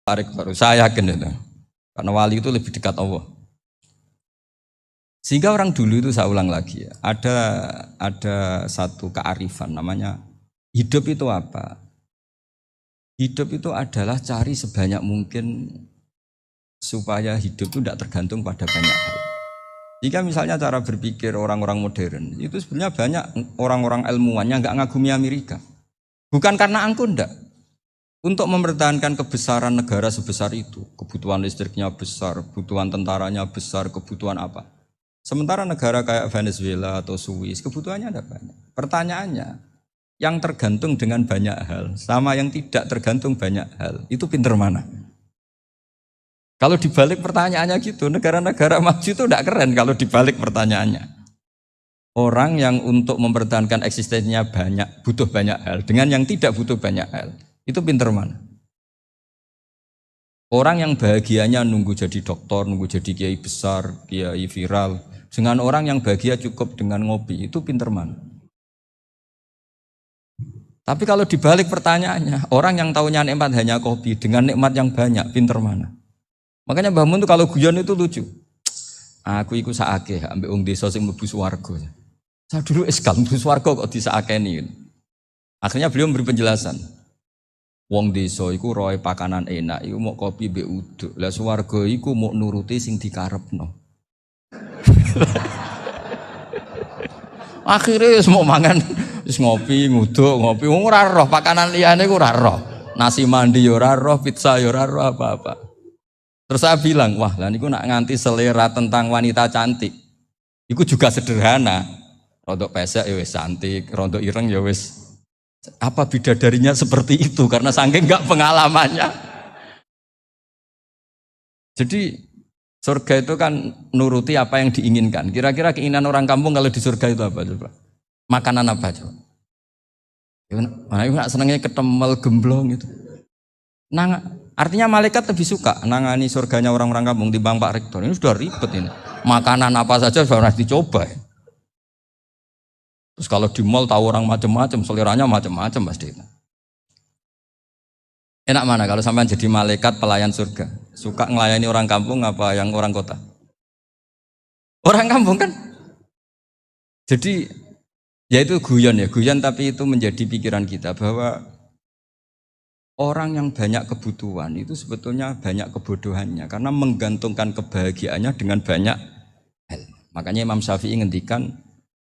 Tarik baru saya yakin itu. Karena wali itu lebih dekat Allah. Sehingga orang dulu itu saya ulang lagi ya, ada satu kearifan namanya hidup itu apa? Hidup itu adalah cari sebanyak mungkin supaya hidup itu tidak tergantung pada banyak hal. Jika misalnya cara berpikir orang-orang modern itu sebenarnya banyak orang-orang ilmuwan yang nggak ngagumi Amerika. Bukan karena angkuh ndak. Untuk mempertahankan kebesaran negara sebesar itu, kebutuhan listriknya besar, kebutuhan tentaranya besar, kebutuhan apa. Sementara negara kayak Venezuela atau Swiss, kebutuhannya ada banyak. Pertanyaannya, yang tergantung dengan banyak hal, sama yang tidak tergantung banyak hal, itu pinter mana? Kalau dibalik pertanyaannya gitu, negara-negara maju itu tidak keren kalau dibalik pertanyaannya. Orang yang untuk mempertahankan eksistensinya banyak, butuh banyak hal, dengan yang tidak butuh banyak hal, itu pinter mana? Orang yang bahagianya nunggu jadi dokter, nunggu jadi kiai besar, kiai viral, dengan orang yang bahagia cukup dengan ngopi, itu pinter mana? Tapi kalau dibalik pertanyaannya, orang yang taunya nikmat hanya kopi, dengan nikmat yang banyak, pinter mana? Makanya Mbah Mun itu kalau guyon itu lucu. Aku iku saake ambek wong desa sing mlebu swarga. Saya dulu eskal mlebu swarga kok disakeni. Akhirnya beliau memberi penjelasan. Wong desa iku roe pakanan enak, iku mau kopi mbek uduk. Lah swarga iku mau nuruti sing dikarepno. Akhirnya wis mau mangan wis ngopi, nguduk, ngopi. Wong ora roh pakanan liyane ku ora roh. Nasi mandi yo ora roh, pizza yo ora roh apa-apa. Terus saya bilang, wah lah niku nak nganti selera tentang wanita cantik. Iku juga sederhana. Rontok pesek ya wis cantik, rontok ireng ya wis. Apa bidadarinya seperti itu karena saking enggak pengalamannya. Jadi surga itu kan nuruti apa yang diinginkan. Kira-kira keinginan orang kampung kalau di surga itu apa coba? Makanan apa coba? Mana ibu nak senangnya ketemel gemblong gitu. Artinya malaikat lebih suka nangani surganya orang-orang kampung di Bang Pak Rektor. Ini sudah ribet ini. Makanan apa saja sudah harus dicoba. Ya. Terus kalau di mall tahu orang macam-macam, seleranya macam-macam pasti. Enak mana kalau sampai jadi malaikat pelayan surga? Suka ngelayani orang kampung apa yang orang kota? Orang kampung kan? Jadi ya itu guyon tapi itu menjadi pikiran kita bahwa orang yang banyak kebutuhan itu sebetulnya banyak kebodohannya karena menggantungkan kebahagiaannya dengan banyak hal. Makanya Imam Syafi'i ngendikan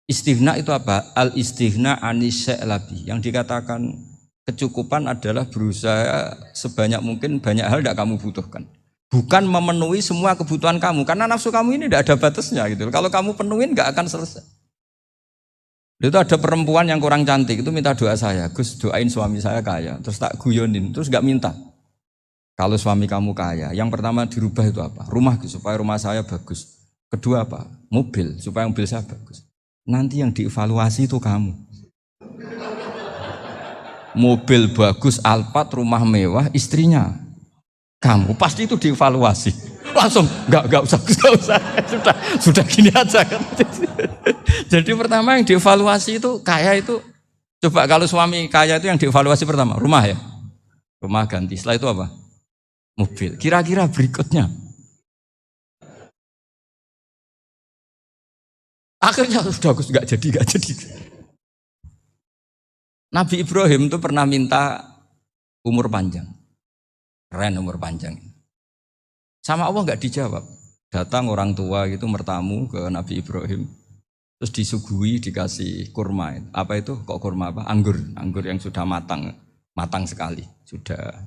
istighna itu apa? Al-istighna anis-sya'labi. Yang dikatakan kecukupan adalah berusaha sebanyak mungkin banyak hal tidak kamu butuhkan. Bukan memenuhi semua kebutuhan kamu karena nafsu kamu ini tidak ada batasnya gitu. Kalau kamu penuhin nggak akan selesai. Itu ada perempuan yang kurang cantik itu minta doa saya, Gus doain suami saya kaya, terus tak guyonin, terus nggak minta. Kalau suami kamu kaya, yang pertama dirubah itu apa? Rumah supaya rumah saya bagus. Kedua apa? Mobil supaya mobil saya bagus. Nanti yang dievaluasi itu kamu. Mobil bagus, Alphard, rumah mewah, istrinya kamu pasti itu dievaluasi. Langsung nggak usah sudah gini aja kan. Jadi pertama yang dievaluasi itu kaya itu coba kalau suami kaya itu yang dievaluasi pertama rumah ya, rumah ganti. Setelah itu apa? Mobil. Kira-kira berikutnya akhirnya sudah Gus nggak jadi. Nabi Ibrahim itu pernah minta umur panjang, keren umur panjang. Sama Allah nggak dijawab. Datang orang tua gitu mertamu ke Nabi Ibrahim, terus disuguhi dikasih kurma. Apa itu? Kok kurma apa? Anggur yang sudah matang sekali, sudah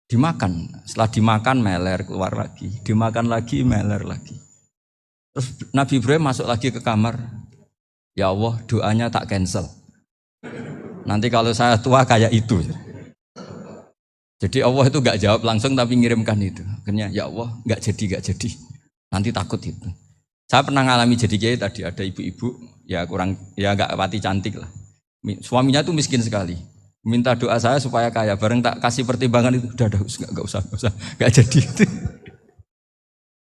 dimakan. Setelah dimakan meler keluar lagi, dimakan lagi meler lagi. Terus Nabi Ibrahim masuk lagi ke kamar. Ya Allah, doanya tak cancel. Nanti kalau saya tua kayak itu. Jadi Allah itu gak jawab langsung tapi ngirimkan itu. Akhirnya ya Allah gak jadi. Nanti takut itu. Saya pernah ngalami jadi kiai tadi ada ibu-ibu ya gak pati cantik lah. Suaminya tuh miskin sekali. Minta doa saya supaya kaya. Bareng tak kasih pertimbangan itu udah gak usah gak jadi itu.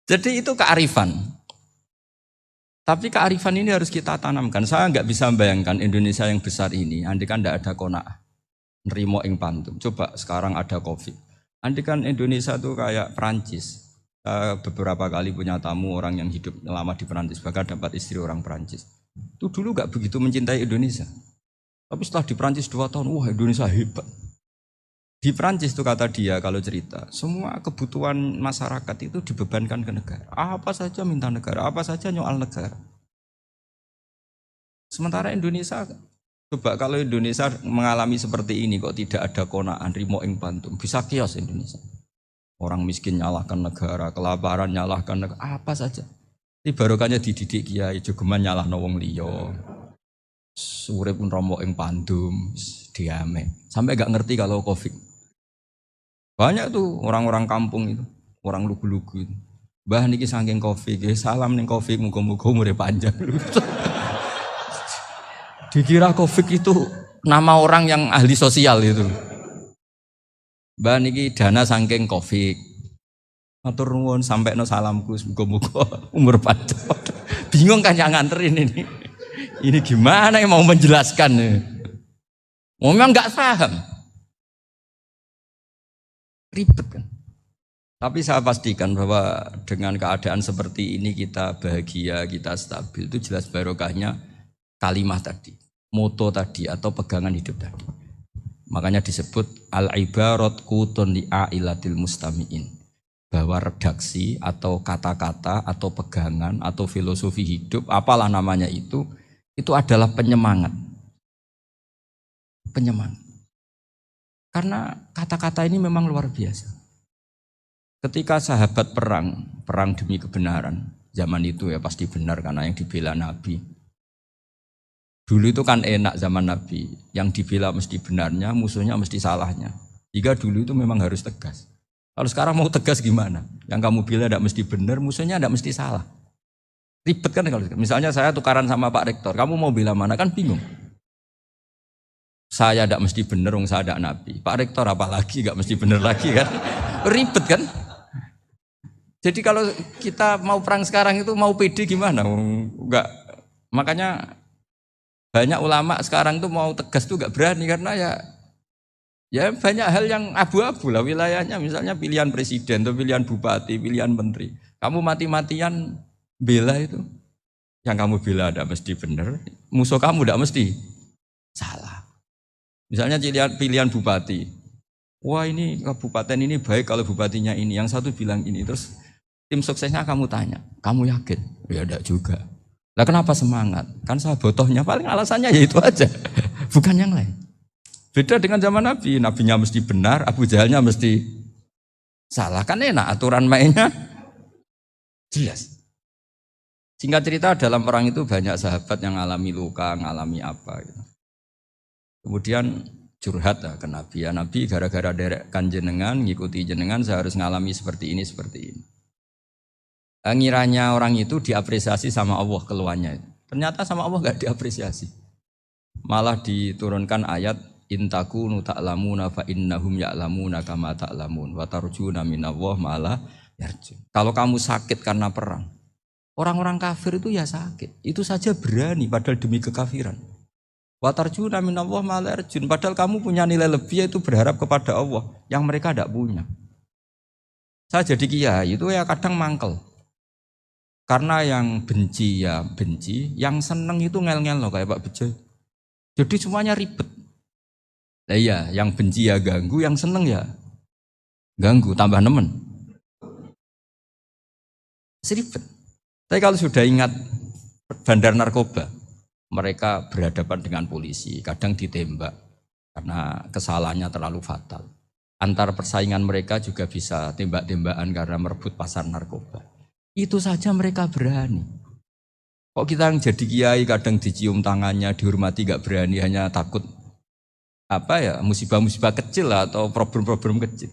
Jadi itu kearifan. Tapi kearifan ini harus kita tanamkan. Saya gak bisa membayangkan Indonesia yang besar ini andai kan gak ada qanaah. Nerimo ing pantum. Coba sekarang ada Covid. Andai kan Indonesia tuh kayak Perancis. Saya beberapa kali punya tamu orang yang hidup lama di Perancis, bahkan dapat istri orang Perancis. Itu dulu gak begitu mencintai Indonesia. Tapi setelah di Perancis 2 tahun, wah Indonesia hebat. Di Perancis itu kata dia kalau cerita, semua kebutuhan masyarakat itu dibebankan ke negara. Apa saja minta negara, apa saja nyoal negara. Sementara Indonesia, coba kalau Indonesia mengalami seperti ini kok tidak ada konaan, rimo ing bantum, bisa kios Indonesia. Orang miskin nyalahkan negara, kelaparan nyalahkan negara, apa saja. Ini barokahnya dididik kiai, jogeman nyalahno wong liya. Urip pun romo ing pandum, diame. Sampai gak ngerti kalau Covid. Banyak tuh orang-orang kampung itu, orang lugu-lugu itu. Mbah niki saking Covid, salam ning Covid, muga-muga umure panjang. Dikira Covid itu nama orang yang ahli sosial itu. Mbah niki dana saking Covid. Matur nuwun sampai no salamku, muga-muga umur panjang. Bingung kan yang nganterin ini. Ini gimana yang mau menjelaskan? Memang nggak paham, ribet kan. Tapi saya pastikan bahwa dengan keadaan seperti ini kita bahagia, kita stabil, itu jelas barokahnya kalimat tadi, moto tadi atau pegangan hidup tadi. Makanya disebut al-ibarat qutun li'ailatil mustami'in, bahwa redaksi atau kata-kata atau pegangan atau filosofi hidup, apalah namanya itu adalah penyemangat. Penyemangat. Karena kata-kata ini memang luar biasa. Ketika sahabat perang demi kebenaran, zaman itu ya pasti benar karena yang dibela Nabi. Dulu itu kan enak zaman Nabi, yang dibela mesti benarnya, musuhnya mesti salahnya. Jika dulu itu memang harus tegas. Kalau sekarang mau tegas gimana? Yang kamu bela tidak mesti benar, musuhnya tidak mesti salah. Ribet kan kalau misalnya saya tukaran sama Pak Rektor, kamu mau bela mana kan bingung. Saya tidak mesti benar, saya tidak Nabi. Pak Rektor apalagi tidak mesti benar lagi kan. Ribet kan. Jadi kalau kita mau perang sekarang itu mau pede gimana? Enggak. Makanya banyak ulama sekarang tuh mau tegas tuh enggak berani karena ya banyak hal yang abu-abu lah wilayahnya. Misalnya pilihan presiden atau pilihan bupati, pilihan menteri. Kamu mati-matian bela itu, yang kamu bela tidak mesti benar, musuh kamu tidak mesti salah. Misalnya pilihan bupati, wah ini kabupaten ini baik kalau bupatinya ini, yang satu bilang ini, terus tim suksesnya kamu tanya, kamu yakin? Ya tidak juga. Lah kenapa semangat? Kan saya botohnya, paling alasannya ya itu aja, bukan yang lain. Beda dengan zaman Nabi, nabinya mesti benar, Abu Jahalnya mesti salah, kan enak aturan mainnya jelas. Singkat cerita dalam perang itu banyak sahabat yang ngalami luka, ngalami apa gitu. Kemudian curhat ke Nabi, ya Nabi gara-gara derekkan jenengan, ngikuti jenengan saya harus ngalami seperti ini, seperti ini. Ngiranya orang itu diapresiasi sama Allah keluarnya itu. Ternyata sama Allah gak diapresiasi. Malah diturunkan ayat intakunu ta'lamuna fa innahum ya'lamuna kama ta'lamun wa tarjuna minallah ma'ala yarjun. Kalau kamu sakit karena perang, orang-orang kafir itu ya sakit, itu saja berani padahal demi kekafiran. Wa tarjuna minallah ma la yarjun, padahal kamu punya nilai lebih yaitu berharap kepada Allah yang mereka tidak punya. Saya jadi kiai itu ya kadang mangkel. Karena yang benci ya benci, yang seneng itu ngel-ngel loh kayak Pak Bejo. Jadi semuanya ribet. Nah iya, yang benci ya ganggu, yang seneng ya ganggu, tambah nemen. Seribet. Tapi kalau sudah ingat bandar narkoba, mereka berhadapan dengan polisi, kadang ditembak karena kesalahannya terlalu fatal. Antar persaingan mereka juga bisa tembak-tembakan karena merebut pasar narkoba. Itu saja mereka berani. Kok kita yang jadi kiai kadang dicium tangannya, dihormati gak berani, hanya takut musibah-musibah kecil lah, atau problem-problem kecil.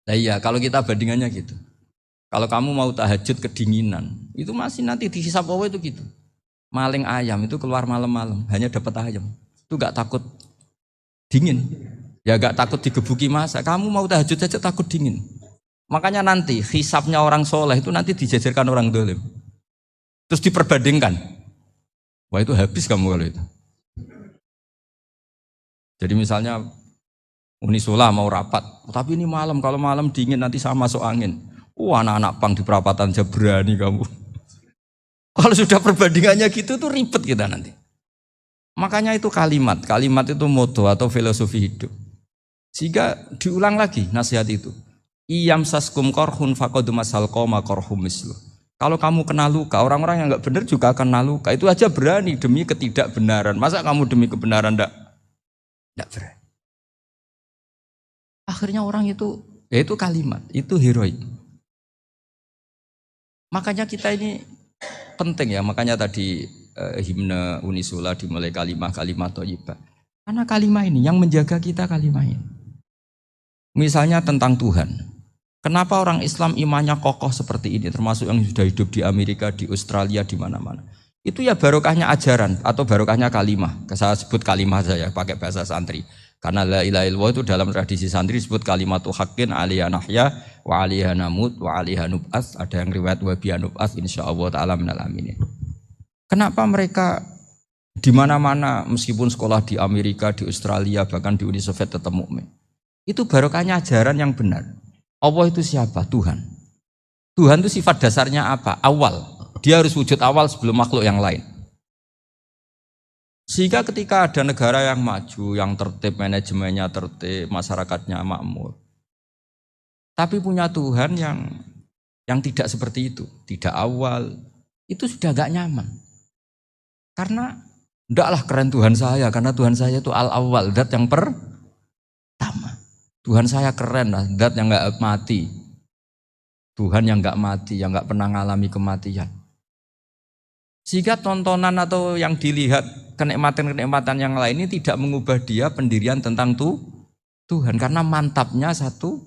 Nah iya, kalau kita bandingannya gitu. Kalau kamu mau tahajud kedinginan, itu masih nanti dihisab Allah itu gitu. Maling ayam itu keluar malam-malam, hanya dapat ayam. Itu gak takut dingin. Ya gak takut digebuki masa. Kamu mau tahajud saja takut dingin. Makanya nanti hisabnya orang soleh itu nanti dijajarkan orang dolim. Terus diperbandingkan. Wah itu habis kamu kalau itu. Jadi misalnya Unisula mau rapat, tapi ini malam, kalau malam dingin nanti sama masuk angin. Anak-anak pang di perapatan aja berani kamu. Kalau sudah perbandingannya gitu tuh ribet kita nanti. Makanya itu kalimat itu moto atau filosofi hidup. Sehingga diulang lagi nasihat itu. Iyam saskum korhun fakodu masal koma korhum mislu. Kalau kamu kena luka, orang-orang yang nggak benar juga akan kena luka. Itu aja berani demi ketidakbenaran. Masa kamu demi kebenaran enggak berani? Akhirnya orang itu, ya itu kalimat, itu heroik. Makanya kita ini penting ya, makanya tadi himne Unisula dimulai kalimat thayyibah. Karena kalimat ini yang menjaga kita kalimat ini. Misalnya tentang Tuhan. Kenapa orang Islam imannya kokoh seperti ini, termasuk yang sudah hidup di Amerika, di Australia, di mana-mana. Itu ya barokahnya ajaran atau barokahnya kalimah. Saya sebut kalimah saya pakai bahasa santri. Karena la ilaha illallah itu dalam tradisi santri disebut kalimatu haqqin alaiha nahya wa alaiha namut wa alaiha nub'ats. Ada yang riwayat wa biha nub'ats insyaallah taala minal aminin. Kenapa mereka di mana-mana meskipun sekolah di Amerika, di Australia, bahkan di Uni Soviet tetap mukmin? Itu barokahnya ajaran yang benar. Allah itu siapa? Tuhan. Tuhan itu sifat dasarnya apa? Awal. Dia harus wujud awal sebelum makhluk yang lain. Sehingga ketika ada negara yang maju, yang tertib, manajemennya tertib, masyarakatnya makmur, tapi punya Tuhan yang tidak seperti itu, tidak awal, itu sudah gak nyaman. Karena ndaklah keren Tuhan saya, karena Tuhan saya itu al-awwal, zat yang pertama. Tuhan saya keren lah, zat yang gak mati. Tuhan yang gak mati, yang gak pernah mengalami kematian. Sehingga tontonan atau yang dilihat kenikmatan-kenikmatan yang lain ini tidak mengubah dia pendirian tentang Tuhan. Karena mantapnya satu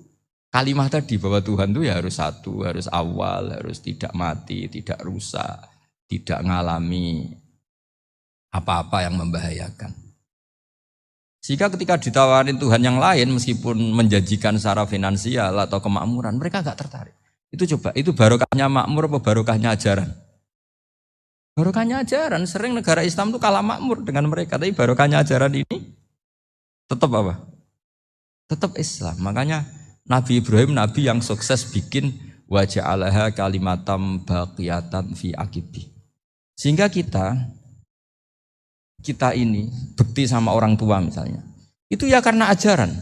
kalimat tadi bahwa Tuhan itu ya harus satu, harus awal, harus tidak mati, tidak rusak, tidak mengalami apa-apa yang membahayakan. Sehingga ketika ditawarin Tuhan yang lain meskipun menjanjikan secara finansial atau kemakmuran, mereka gak tertarik. Itu coba, itu barokahnya makmur apa barokahnya ajaran? Barokahnya ajaran, sering negara Islam itu kalah makmur dengan mereka, tapi barokahnya ajaran ini tetap apa? Tetap Islam. Makanya Nabi Ibrahim, Nabi yang sukses bikin wa ja'alaha kalimatam baqiyatan fi aqibi. Sehingga kita ini bekti sama orang tua misalnya, itu ya karena ajaran.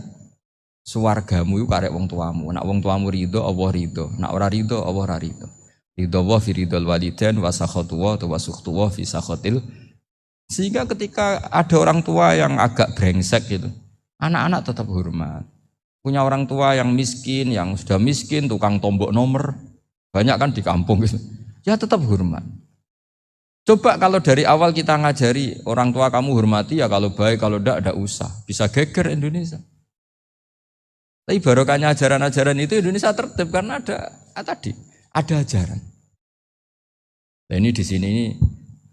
Suwargamu itu karek wong tuamu, nak wong tuamu ridho, Allah ridho, nak ora ridho, Allah ora ridho. Ridho wa fi ridhol walidain wa sakhatu wa sukhtu wa fi sakhatil. Sehingga ketika ada orang tua yang agak brengsek gitu, anak-anak tetap hormat. Punya orang tua yang miskin, yang sudah miskin, tukang tombok nomor, banyak kan di kampung gitu. Ya tetap hormat. Coba kalau dari awal kita ngajari orang tua kamu hormati ya, kalau baik, kalau enggak usah. Bisa geger Indonesia. Tapi barokahnya ajaran-ajaran itu Indonesia tertib karena ada ajaran. Nah ini di sini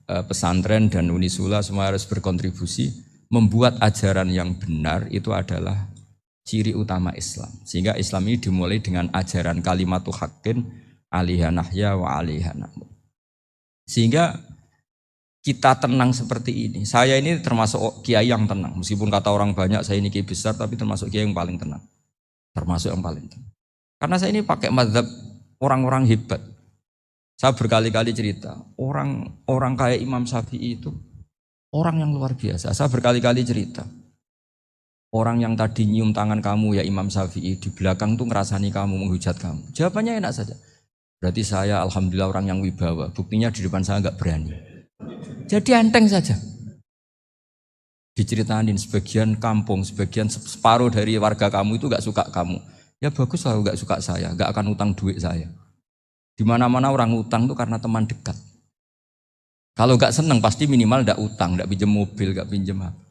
pesantren dan Unisula semua harus berkontribusi membuat ajaran yang benar itu adalah ciri utama Islam. Sehingga Islam ini dimulai dengan ajaran kalimatu haqqin alaiha nahya wa alaiha namut. Sehingga kita tenang seperti ini. Saya ini termasuk kiai yang tenang. Meskipun kata orang banyak saya ini kiai besar, tapi termasuk kiai yang paling tenang. Termasuk yang paling tenang. Karena saya ini pakai mazhab orang-orang hebat. Saya berkali-kali cerita, orang kayak Imam Syafi'i itu orang yang luar biasa. Saya berkali-kali cerita, orang yang tadi nyium tangan kamu ya Imam Syafi'i, di belakang tuh ngerasani kamu, menghujat kamu. Jawabannya enak saja. Berarti saya alhamdulillah orang yang wibawa. Buktinya di depan saya nggak berani. Jadi enteng saja. Diceritain sebagian kampung, sebagian separuh dari warga kamu itu nggak suka kamu. Ya bagus lah nggak suka saya, nggak akan utang duit saya. Di mana-mana orang utang itu karena teman dekat. Kalau nggak seneng pasti minimal nggak utang, nggak pinjam mobil, nggak pinjam apa.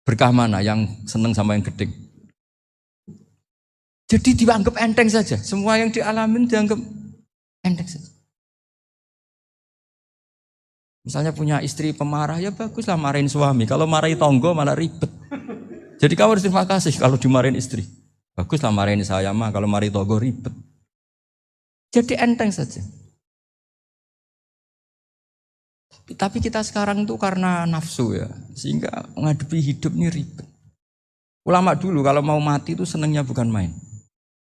Berkah mana yang seneng sama yang gede? Jadi dianggap enteng saja. Semua yang dialamin dianggap enteng saja. Misalnya punya istri pemarah, ya baguslah marahin suami. Kalau marahin tonggo malah ribet. Jadi kamu harus terima kasih kalau dimarahin istri. Baguslah marahin saya mah, kalau marahin tonggo ribet. Jadi enteng saja. Tapi kita sekarang tuh karena nafsu ya, sehingga menghadapi hidup ini ribet. Ulama dulu kalau mau mati itu senengnya bukan main.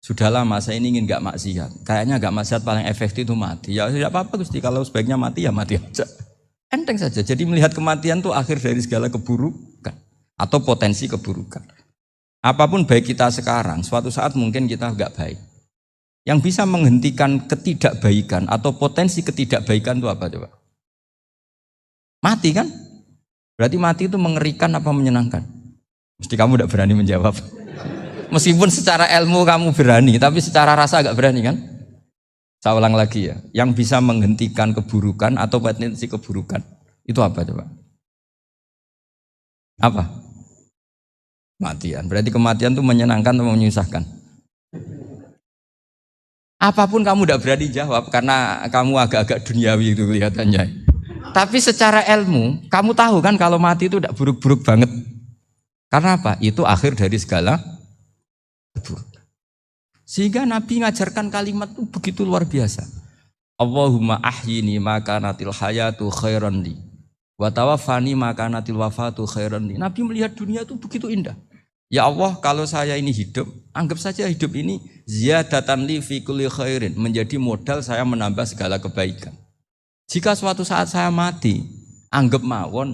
Sudah lama saya ini ingin gak maksiat. Kayaknya gak maksiat paling efektif itu mati. Ya tidak apa-apa Gusti, kalau sebaiknya mati ya mati aja. Enteng saja. Jadi melihat kematian itu akhir dari segala keburukan atau potensi keburukan. Apapun baik kita sekarang, suatu saat mungkin kita gak baik. Yang bisa menghentikan ketidakbaikan atau potensi ketidakbaikan itu apa coba? Mati kan? Berarti mati itu mengerikan apa menyenangkan? Mesti kamu tidak berani menjawab. Meskipun secara ilmu kamu berani, tapi secara rasa agak berani kan? Saya ulang lagi ya, yang bisa menghentikan keburukan atau potensi keburukan, itu apa coba? Apa? Kematian. Berarti kematian itu menyenangkan atau menyusahkan? Apapun kamu tidak berani jawab, karena kamu agak-agak duniawi itu kelihatannya. Tapi secara ilmu, kamu tahu kan kalau mati itu tidak buruk-buruk banget. Karena apa? Itu akhir dari segala keburukan. Sehingga Nabi ngajarkan kalimat itu begitu luar biasa. Allahumma ahyini maka natil hayatu khairan li wa tawaffani maka natil wafatu khairan li. Nabi melihat dunia itu begitu indah. Ya Allah, kalau saya ini hidup, anggap saja hidup ini ziyadatan li fi kulli khairin, menjadi modal saya menambah segala kebaikan. Jika suatu saat saya mati, anggap mawon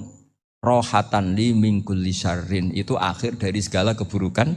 rohatan li min kulli syarrin, itu akhir dari segala keburukan